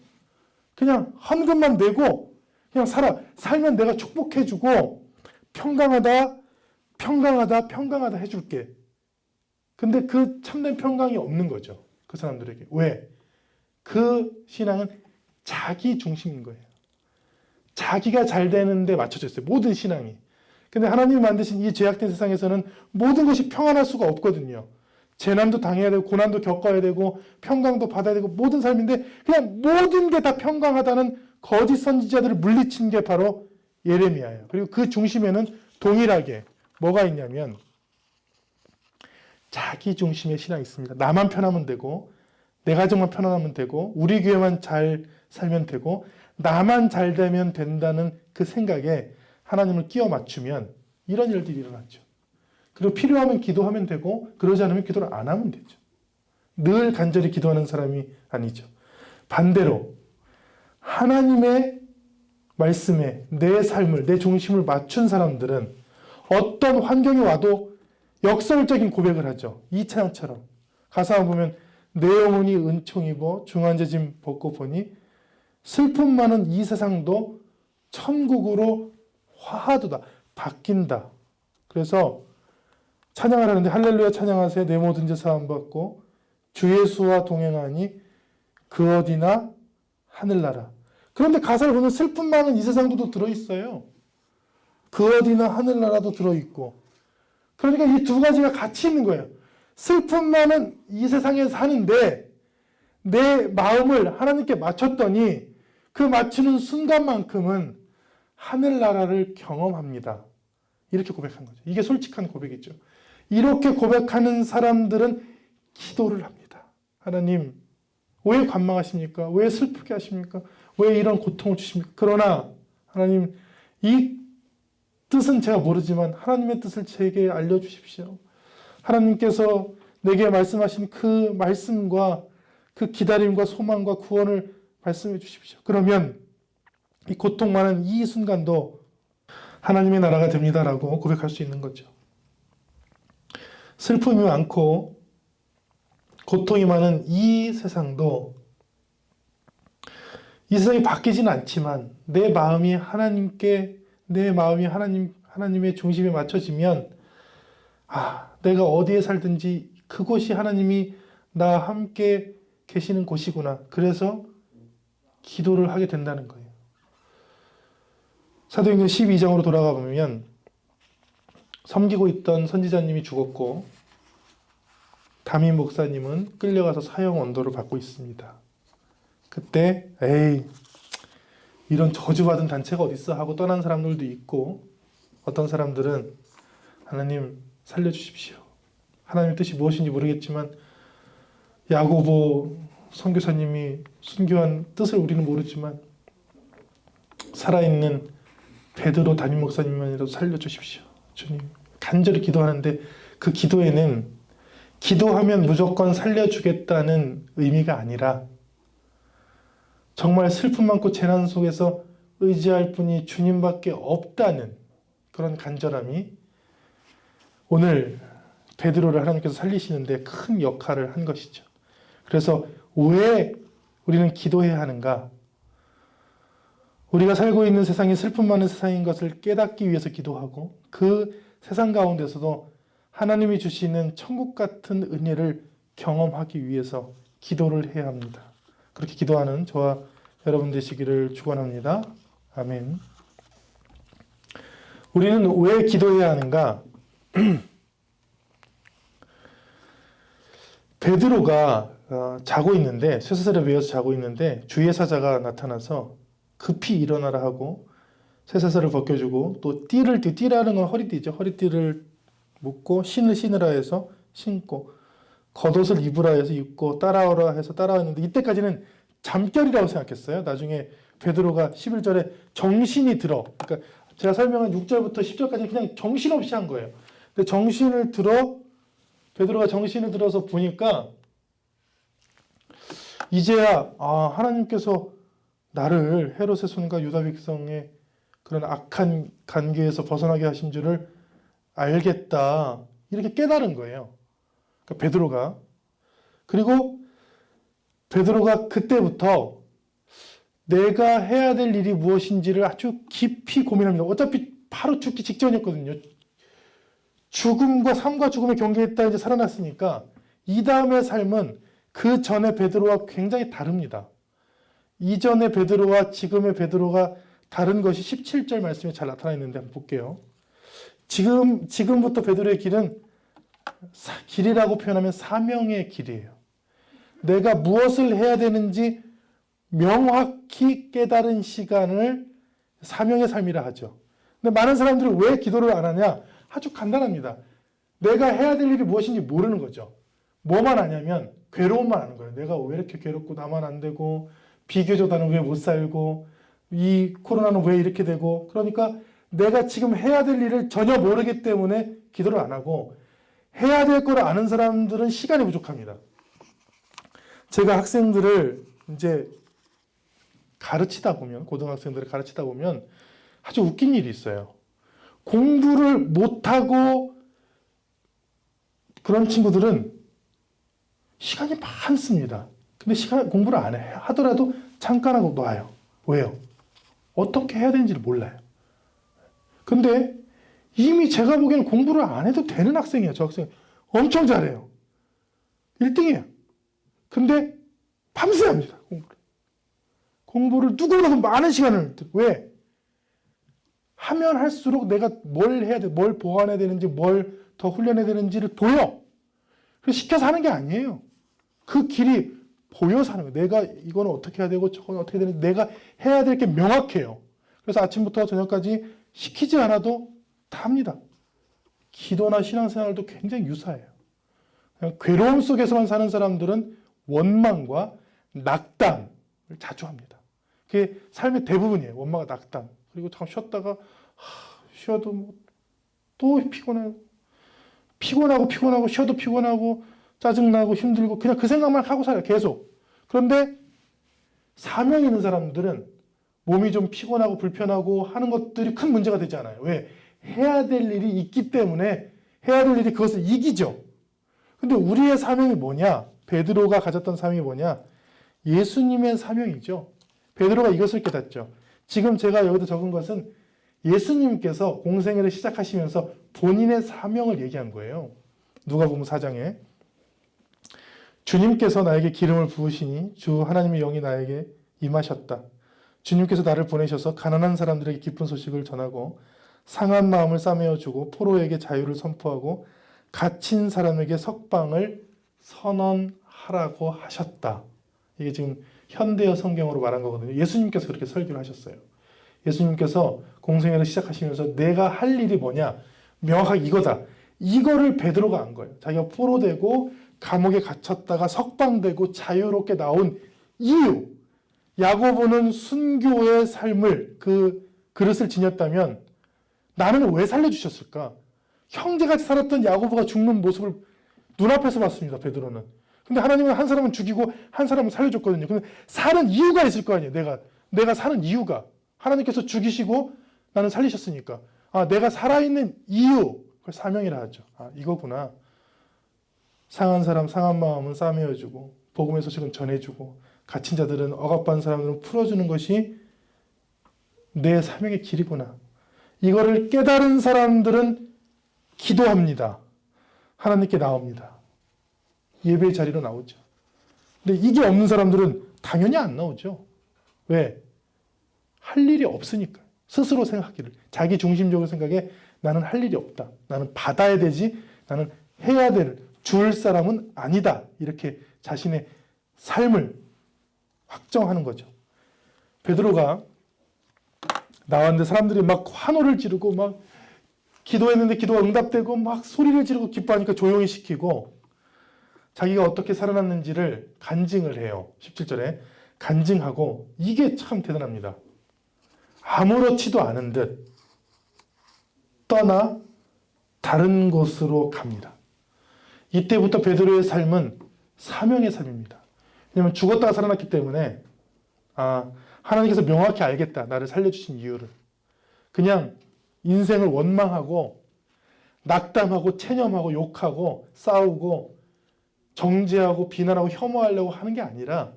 그냥 헌금만 내고 그냥 살아. 살면 내가 축복해주고 평강하다 해줄게. 근데 그 참된 평강이 없는 거죠. 그 사람들에게. 왜? 그 신앙은 자기 중심인 거예요. 자기가 잘 되는데 맞춰져 있어요. 모든 신앙이. 근데 하나님이 만드신 이 죄악된 세상에서는 모든 것이 평안할 수가 없거든요. 재난도 당해야 되고 고난도 겪어야 되고 평강도 받아야 되고 모든 삶인데 그냥 모든 게 다 평강하다는 거짓 선지자들을 물리친 게 바로 예레미야예요. 그리고 그 중심에는 동일하게 뭐가 있냐면 자기 중심의 신앙이 있습니다. 나만 편하면 되고 내 가정만 편안하면 되고 우리 교회만 잘 살면 되고 나만 잘 되면 된다는 그 생각에 하나님을 끼워 맞추면 이런 일들이 일어나죠. 그리고 필요하면 기도하면 되고 그러지 않으면 기도를 안 하면 되죠. 늘 간절히 기도하는 사람이 아니죠. 반대로 하나님의 말씀에 내 삶을, 내 중심을 맞춘 사람들은 어떤 환경이 와도 역설적인 고백을 하죠. 이 찬양처럼. 가사 보면 내 영혼이 은총이고 중한 재짐 벗고 보니 슬픔 많은 이 세상도 천국으로 화하도다. 바뀐다. 그래서 찬양을 하는데 할렐루야 찬양하세 내 모든 죄 사함 받고 주 예수와 동행하니 그 어디나 하늘나라. 그런데 가사를 보면 슬픔 많은 이 세상도 들어있어요. 그 어디나 하늘나라도 들어있고. 그러니까 이 두 가지가 같이 있는 거예요. 슬픔 많은 이 세상에 사는데 내 마음을 하나님께 맞췄더니 그 맞추는 순간만큼은 하늘나라를 경험합니다. 이렇게 고백한 거죠. 이게 솔직한 고백이죠. 이렇게 고백하는 사람들은 기도를 합니다. 하나님, 왜 관망하십니까? 왜 슬프게 하십니까? 왜 이런 고통을 주십니까? 그러나 하나님, 이 뜻은 제가 모르지만 하나님의 뜻을 제게 알려주십시오. 하나님께서 내게 말씀하신 그 말씀과 그 기다림과 소망과 구원을 말씀해 주십시오. 그러면 이 고통 많은 이 순간도 하나님의 나라가 됩니다라고 고백할 수 있는 거죠. 슬픔이 많고 고통이 많은 이 세상도 이 세상이 바뀌지는 않지만 내 마음이 하나님의 중심에 맞춰지면 내가 어디에 살든지 그곳이 하나님이 나와 함께 계시는 곳이구나. 그래서 기도를 하게 된다는 거예요. 사도행전 12장으로 돌아가 보면 섬기고 있던 선지자님이 죽었고 담임 목사님은 끌려가서 사형 언도를 받고 있습니다. 그때 이런 저주받은 단체가 어딨어 하고 떠난 사람들도 있고 어떤 사람들은 하나님 살려주십시오. 하나님의 뜻이 무엇인지 모르겠지만 야고보 선교사님이 순교한 뜻을 우리는 모르지만 살아있는 베드로 담임 목사님만이라도 살려주십시오. 주님 간절히 기도하는데 그 기도에는 기도하면 무조건 살려주겠다는 의미가 아니라 정말 슬픔 많고 재난 속에서 의지할 분이 주님밖에 없다는 그런 간절함이 오늘 베드로를 하나님께서 살리시는데 큰 역할을 한 것이죠. 그래서 왜 우리는 기도해야 하는가? 우리가 살고 있는 세상이 슬픔 많은 세상인 것을 깨닫기 위해서 기도하고 그 세상 가운데서도 하나님이 주시는 천국 같은 은혜를 경험하기 위해서 기도를 해야 합니다. 그렇게 기도하는 저와 여러분 되시기를 축원합니다. 아멘. 우리는 왜 기도해야 하는가? 베드로가 자고 있는데 쇠사슬에 매여서 자고 있는데 주의 사자가 나타나서 급히 일어나라 하고 쇠사슬을 벗겨주고 또 띠라는 건 허리띠죠. 허리띠를 묶고 신을 신으라 해서 신고 겉옷을 입으라 해서 입고 따라오라 해서 따라왔는데 이때까지는 잠결이라고 생각했어요. 나중에 베드로가 11절에 정신이 들어. 그러니까 제가 설명한 6절부터 10절까지 그냥 정신없이 한 거예요. 근데 베드로가 정신을 들어서 보니까 이제야 하나님께서 나를 헤롯의 손과 유다 백성의 그런 악한 간계에서 벗어나게 하신 줄을 알겠다. 이렇게 깨달은 거예요. 그러니까 베드로가. 그리고 베드로가 그때부터 내가 해야 될 일이 무엇인지를 아주 깊이 고민합니다. 어차피 바로 죽기 직전이었거든요. 죽음과 삶과 죽음의 경계했다 이제 살아났으니까 이 다음의 삶은 그 전에 베드로와 굉장히 다릅니다. 이전의 베드로와 지금의 베드로가 다른 것이 17절 말씀에 잘 나타나 있는데 한번 볼게요. 지금부터 베드로의 길은 길이라고 표현하면 사명의 길이에요. 내가 무엇을 해야 되는지 명확히 깨달은 시간을 사명의 삶이라 하죠. 근데 많은 사람들은 왜 기도를 안 하냐? 아주 간단합니다. 내가 해야 될 일이 무엇인지 모르는 거죠. 뭐만 하냐면 괴로움만 하는 거예요. 내가 왜 이렇게 괴롭고 나만 안 되고, 비교적 나는 왜 못 살고, 이 코로나는 왜 이렇게 되고, 그러니까 내가 지금 해야 될 일을 전혀 모르기 때문에 기도를 안 하고, 해야 될 걸 아는 사람들은 시간이 부족합니다. 제가 학생들을 이제 가르치다 보면, 고등학생들을 가르치다 보면 아주 웃긴 일이 있어요. 공부를 못하고 그런 친구들은 시간이 많습니다. 근데 공부를 안 해. 하더라도 잠깐 하고 놔요. 왜요? 어떻게 해야 되는지를 몰라요. 근데 이미 제가 보기에는 공부를 안 해도 되는 학생이에요. 저 학생 엄청 잘해요. 1등이에요. 근데 밤새 합니다. 공부를 누구보다도 많은 시간을. 왜? 하면 할수록 내가 뭘 해야 돼, 뭘 보완해야 되는지, 뭘 더 훈련해야 되는지를 보여. 그래서 시켜서 하는 게 아니에요. 그 길이 보여서 하는 거예요. 내가 이거는 어떻게 해야 되고 저건 어떻게 해야 되는지 내가 해야 될 게 명확해요. 그래서 아침부터 저녁까지 시키지 않아도 다 합니다. 기도나 신앙생활도 굉장히 유사해요. 그냥 괴로움 속에서만 사는 사람들은 원망과 낙담을 자주 합니다. 그게 삶의 대부분이에요. 원망과 낙담. 그리고 잠깐 쉬었다가 쉬어도 또 피곤하고 쉬어도 피곤하고 짜증나고 힘들고 그냥 그 생각만 하고 살아요. 계속. 그런데 사명 있는 사람들은 몸이 좀 피곤하고 불편하고 하는 것들이 큰 문제가 되지 않아요. 왜? 해야 될 일이 있기 때문에 해야 될 일이 그것을 이기죠. 근데 우리의 사명이 뭐냐? 베드로가 가졌던 사명이 뭐냐? 예수님의 사명이죠. 베드로가 이것을 깨닫죠. 지금 제가 여기다 적은 것은 예수님께서 공생애를 시작하시면서 본인의 사명을 얘기한 거예요. 누가복음 4장에 주님께서 나에게 기름을 부으시니 주 하나님의 영이 나에게 임하셨다. 주님께서 나를 보내셔서 가난한 사람들에게 기쁜 소식을 전하고 상한 마음을 싸매어주고 포로에게 자유를 선포하고 갇힌 사람에게 석방을 선언하라고 하셨다. 이게 지금 현대어 성경으로 말한 거거든요. 예수님께서 그렇게 설교를 하셨어요. 예수님께서 공생애를 시작하시면서 내가 할 일이 뭐냐? 명확하게 이거다. 이거를 베드로가 안 거예요. 자기가 포로되고 감옥에 갇혔다가 석방되고 자유롭게 나온 이유. 야고보는 순교의 삶을 그 그릇을 지녔다면 나는 왜 살려주셨을까? 형제같이 살았던 야고보가 죽는 모습을 눈앞에서 봤습니다. 베드로는. 근데 하나님은 한 사람은 죽이고 한 사람은 살려줬거든요. 근데 사는 이유가 있을 거 아니에요. 내가 사는 이유가. 하나님께서 죽이시고 나는 살리셨으니까. 아, 내가 살아있는 이유. 그걸 사명이라 하죠. 아, 이거구나. 상한 사람, 상한 마음은 싸매어주고 복음의 소식은 전해주고 갇힌 자들은 억압받은 사람들은 풀어주는 것이 내 사명의 길이구나. 이거를 깨달은 사람들은 기도합니다. 하나님께 나옵니다. 예배의 자리로 나오죠. 근데 이게 없는 사람들은 당연히 안 나오죠. 왜? 할 일이 없으니까. 스스로 생각하기를. 자기 중심적으로 생각해 나는 할 일이 없다. 나는 받아야 되지. 나는 해야 줄 사람은 아니다. 이렇게 자신의 삶을 확정하는 거죠. 베드로가 나왔는데 사람들이 막 환호를 지르고 막 기도했는데 기도가 응답되고 막 소리를 지르고 기뻐하니까 조용히 시키고 자기가 어떻게 살아났는지를 간증을 해요. 17절에 간증하고 이게 참 대단합니다. 아무렇지도 않은 듯 떠나 다른 곳으로 갑니다. 이때부터 베드로의 삶은 사명의 삶입니다. 왜냐하면 죽었다가 살아났기 때문에 하나님께서 명확히 알겠다. 나를 살려주신 이유를. 그냥 인생을 원망하고 낙담하고 체념하고 욕하고 싸우고 정죄하고 비난하고 혐오하려고 하는 게 아니라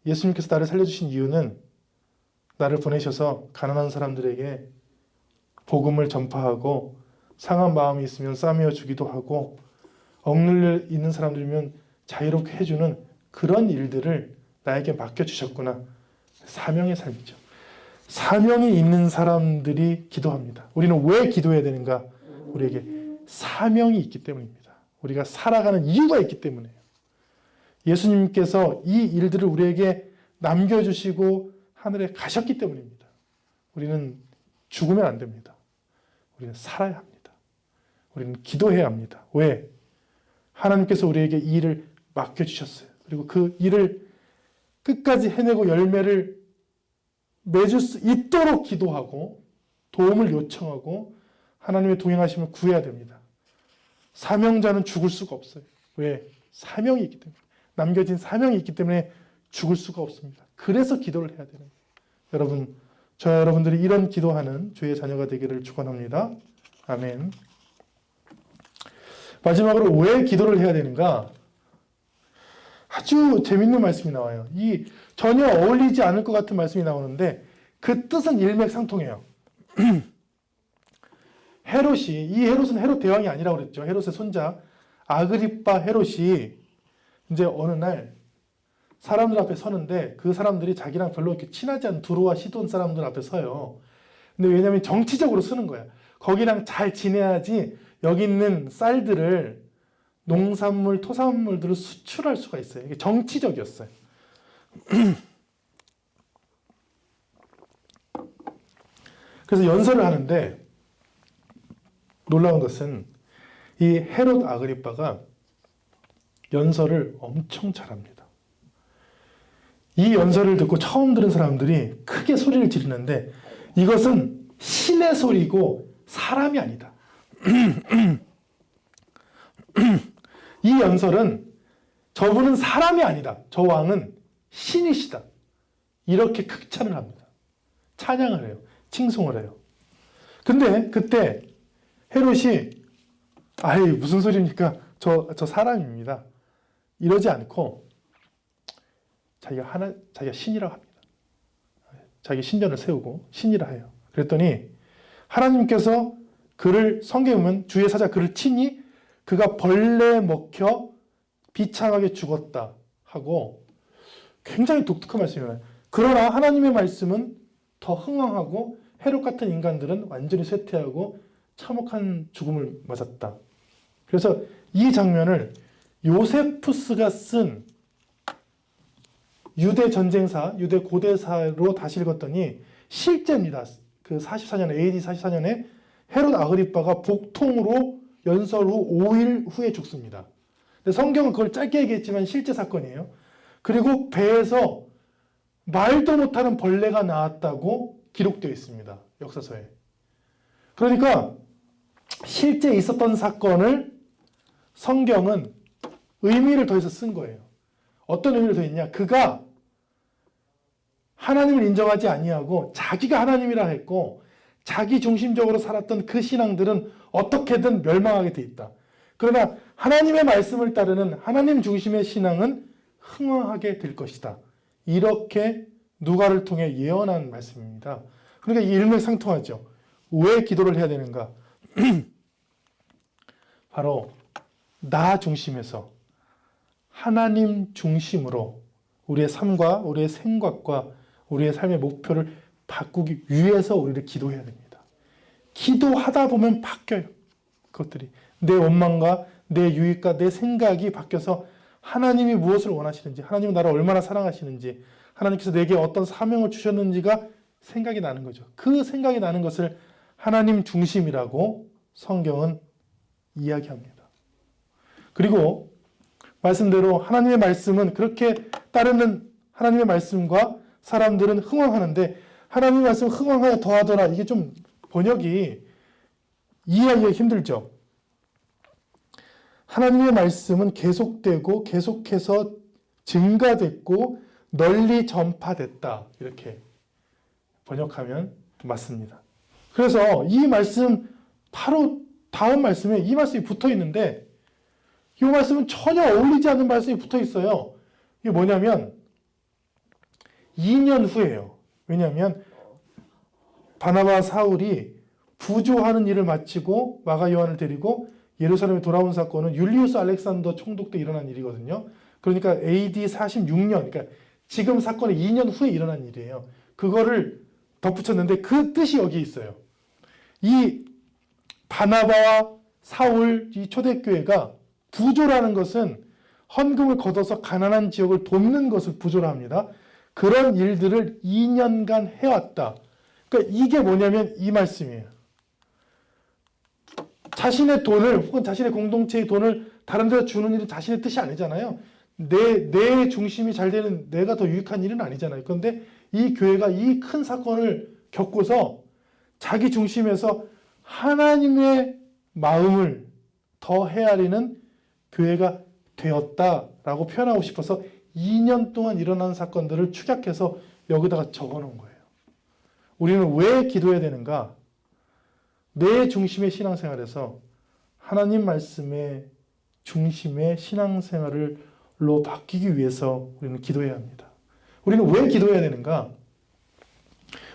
예수님께서 나를 살려주신 이유는 나를 보내셔서 가난한 사람들에게 복음을 전파하고 상한 마음이 있으면 싸매어 주기도 하고 억눌려 있는 사람들이면 자유롭게 해주는 그런 일들을 나에게 맡겨주셨구나. 사명의 삶이죠. 사명이 있는 사람들이 기도합니다. 우리는 왜 기도해야 되는가? 우리에게 사명이 있기 때문입니다. 우리가 살아가는 이유가 있기 때문이에요. 예수님께서 이 일들을 우리에게 남겨주시고 하늘에 가셨기 때문입니다. 우리는 죽으면 안 됩니다. 우리는 살아야 합니다. 우리는 기도해야 합니다. 왜? 하나님께서 우리에게 이 일을 맡겨주셨어요. 그리고 그 일을 끝까지 해내고 열매를 맺을 수 있도록 기도하고 도움을 요청하고 하나님의 동행하심을 구해야 됩니다. 사명자는 죽을 수가 없어요. 왜? 사명이 있기 때문에. 남겨진 사명이 있기 때문에 죽을 수가 없습니다. 그래서 기도를 해야 되는 거예요. 여러분, 저와 여러분들이 이런 기도하는 주의 자녀가 되기를 축원합니다. 아멘. 마지막으로 왜 기도를 해야 되는가? 아주 재밌는 말씀이 나와요. 이 전혀 어울리지 않을 것 같은 말씀이 나오는데 그 뜻은 일맥상통해요. 헤롯이, 이 헤롯은 헤롯 대왕이 아니라고 그랬죠. 헤롯의 손자 아그리빠 헤롯이 이제 어느 날 사람들 앞에 서는데 그 사람들이 자기랑 별로 이렇게 친하지 않은 두로와 시돈 사람들 앞에 서요. 근데 왜냐면 정치적으로 쓰는 거야. 거기랑 잘 지내야지 여기 있는 쌀들을 농산물, 토산물들을 수출할 수가 있어요. 이게 정치적이었어요. 그래서 연설을 하는데 놀라운 것은 이 헤롯 아그리빠가 연설을 엄청 잘합니다. 이 연설을 듣고 처음 들은 사람들이 크게 소리를 지르는데 이것은 신의 소리고 사람이 아니다. 이 연설은 저분은 사람이 아니다. 저 왕은 신이시다. 이렇게 극찬을 합니다. 찬양을 해요. 칭송을 해요. 근데 그때 헤롯이 아이 무슨 소리입니까? 저 사람입니다. 이러지 않고 자기가 신이라고 합니다. 자기 신전을 세우고 신이라 해요. 그랬더니 하나님께서 그를 성경에 보면 주의 사자 그를 치니 그가 벌레에 먹혀 비참하게 죽었다 하고 굉장히 독특한 말씀이에요. 그러나 하나님의 말씀은 더 흥왕하고 헤롯 같은 인간들은 완전히 쇠퇴하고 참혹한 죽음을 맞았다. 그래서 이 장면을 요세푸스가 쓴 유대 전쟁사, 유대 고대사로 다시 읽었더니 실제입니다. 그 44년, AD 44년에 헤롯 아그리빠가 복통으로 연설 후 5일 후에 죽습니다. 근데 성경은 그걸 짧게 얘기했지만 실제 사건이에요. 그리고 배에서 말도 못하는 벌레가 나왔다고 기록되어 있습니다. 역사서에. 그러니까 실제 있었던 사건을 성경은 의미를 더해서 쓴 거예요. 어떤 의미를 더했냐? 그가 하나님을 인정하지 아니하고 자기가 하나님이라 했고 자기 중심적으로 살았던 그 신앙들은 어떻게든 멸망하게 돼 있다. 그러나 하나님의 말씀을 따르는 하나님 중심의 신앙은 흥왕하게 될 것이다. 이렇게 누가를 통해 예언한 말씀입니다. 그러니까 이 일맥상통하죠. 왜 기도를 해야 되는가? 바로 나 중심에서 하나님 중심으로 우리의 삶과 우리의 생각과 우리의 삶의 목표를 바꾸기 위해서 우리를 기도해야 됩니다. 기도하다 보면 바뀌어요. 그것들이. 내 원망과 내 유익과 내 생각이 바뀌어서 하나님이 무엇을 원하시는지, 하나님은 나를 얼마나 사랑하시는지, 하나님께서 내게 어떤 사명을 주셨는지가 생각이 나는 거죠. 그 생각이 나는 것을 하나님 중심이라고 성경은 이야기합니다. 그리고 말씀대로 하나님의 말씀은 그렇게 따르는 하나님의 말씀과 사람들은 흥왕하는데 하나님의 말씀 흥왕하여 더하더라. 이게 좀 번역이 이해하기가 힘들죠. 하나님의 말씀은 계속되고 계속해서 증가됐고 널리 전파됐다. 이렇게 번역하면 맞습니다. 그래서 이 말씀 바로 다음 말씀에 이 말씀이 붙어 있는데 이 말씀은 전혀 어울리지 않는 말씀이 붙어 있어요. 이게 뭐냐면 2년 후예요. 왜냐하면 바나바와 사울이 부조하는 일을 마치고 마가 요한을 데리고 예루살렘에 돌아온 사건은 율리우스 알렉산더 총독 때 일어난 일이거든요. 그러니까 AD 46년, 그러니까 지금 사건이 2년 후에 일어난 일이에요. 그거를 덧붙였는데 그 뜻이 여기 있어요. 이 바나바와 사울 이 초대교회가 부조라는 것은 헌금을 걷어서 가난한 지역을 돕는 것을 부조라 합니다. 그런 일들을 2년간 해왔다. 그러니까 이게 뭐냐면 이 말씀이에요. 자신의 돈을 혹은 자신의 공동체의 돈을 다른 데다 주는 일은 자신의 뜻이 아니잖아요. 내 중심이 잘 되는 내가 더 유익한 일은 아니잖아요. 그런데 이 교회가 이 큰 사건을 겪고서 자기 중심에서 하나님의 마음을 더 헤아리는 교회가 되었다라고 표현하고 싶어서 2년 동안 일어난 사건들을 축약해서 여기다가 적어놓은 거예요. 우리는 왜 기도해야 되는가? 내 중심의 신앙생활에서 하나님 말씀의 중심의 신앙생활로 바뀌기 위해서 우리는 기도해야 합니다. 우리는 왜 기도해야 되는가?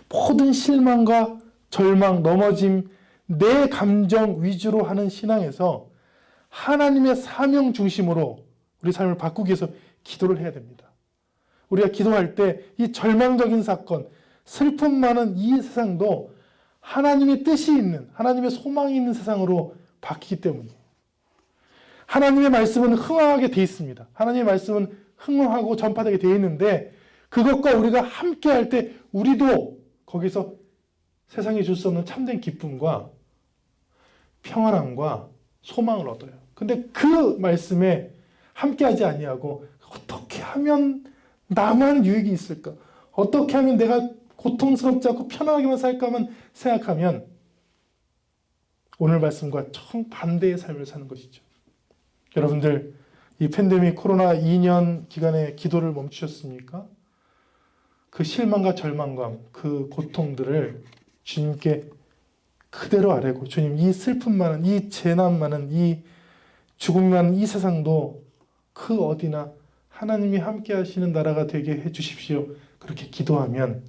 모든 실망과 절망, 넘어짐, 내 감정 위주로 하는 신앙에서 하나님의 사명 중심으로 우리 삶을 바꾸기 위해서 기도를 해야 됩니다. 우리가 기도할 때 이 절망적인 사건, 슬픔 많은 이 세상도 하나님의 뜻이 있는, 하나님의 소망이 있는 세상으로 바뀌기 때문이에요. 하나님의 말씀은 흥황하게 돼 있습니다. 하나님의 말씀은 흥황하고 전파되게 돼 있는데 그것과 우리가 함께 할 때 우리도 거기서 세상이 줄 수 없는 참된 기쁨과 평안함과 소망을 얻어요. 근데 그 말씀에 함께하지 아니하고 어떻게 하면 나만 유익이 있을까? 어떻게 하면 내가 고통스럽지 않고 편안하게만 살까만 생각하면 오늘 말씀과 정반대의 삶을 사는 것이죠. 여러분들 이 팬데믹 코로나 2년 기간에 기도를 멈추셨습니까? 그 실망과 절망감, 그 고통들을 주님께 그대로 아뢰고 주님 이 슬픔 많은 이 재난 많은 이 죽음 많은 이 세상도 그 어디나 하나님이 함께 하시는 나라가 되게 해 주십시오. 그렇게 기도하면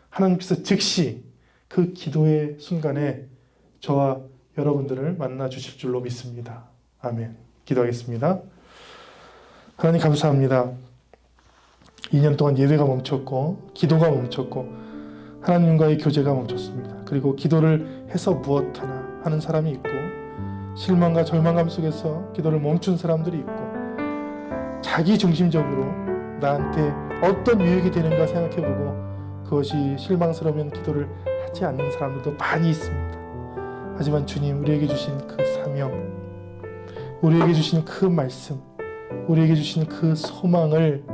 하나님께서 즉시 그 기도의 순간에 저와 여러분들을 만나 주실 줄로 믿습니다. 아멘. 기도하겠습니다. 하나님 감사합니다. 2년 동안 예배가 멈췄고 기도가 멈췄고 하나님과의 교제가 멈췄습니다. 그리고 기도를 해서 무엇 하나 하는 사람이 있고 실망과 절망감 속에서 기도를 멈춘 사람들이 있고 자기 중심적으로 나한테 어떤 유익이 되는가 생각해보고 그것이 실망스러우면 기도를 하지 않는 사람들도 많이 있습니다. 하지만 주님 우리에게 주신 그 사명, 우리에게 주신 그 말씀, 우리에게 주신 그 소망을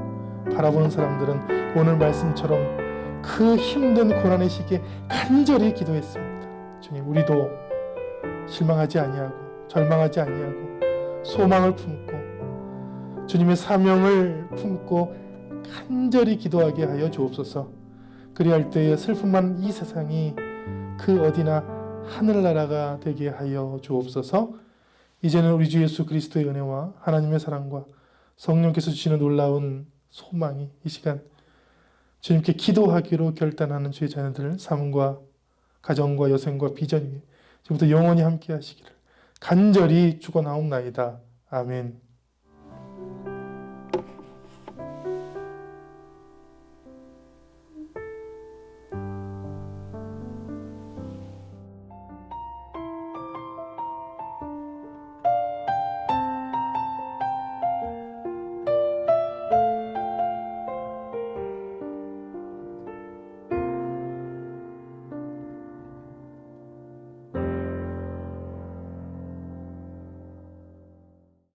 바라보는 사람들은 오늘 말씀처럼 그 힘든 고난의 시기에 간절히 기도했습니다. 주님 우리도 실망하지 아니하고 절망하지 아니하고 소망을 품고 주님의 사명을 품고 간절히 기도하게 하여 주옵소서. 그리할 때에 슬픔 많은 이 세상이 그 어디나 하늘나라가 되게 하여 주옵소서. 이제는 우리 주 예수 그리스도의 은혜와 하나님의 사랑과 성령께서 주시는 놀라운 소망이 이 시간 주님께 기도하기로 결단하는 주의 자녀들 삶과 가정과 여생과 비전 위에 지금부터 영원히 함께 하시기를 간절히 축원하옵나이다. 아멘.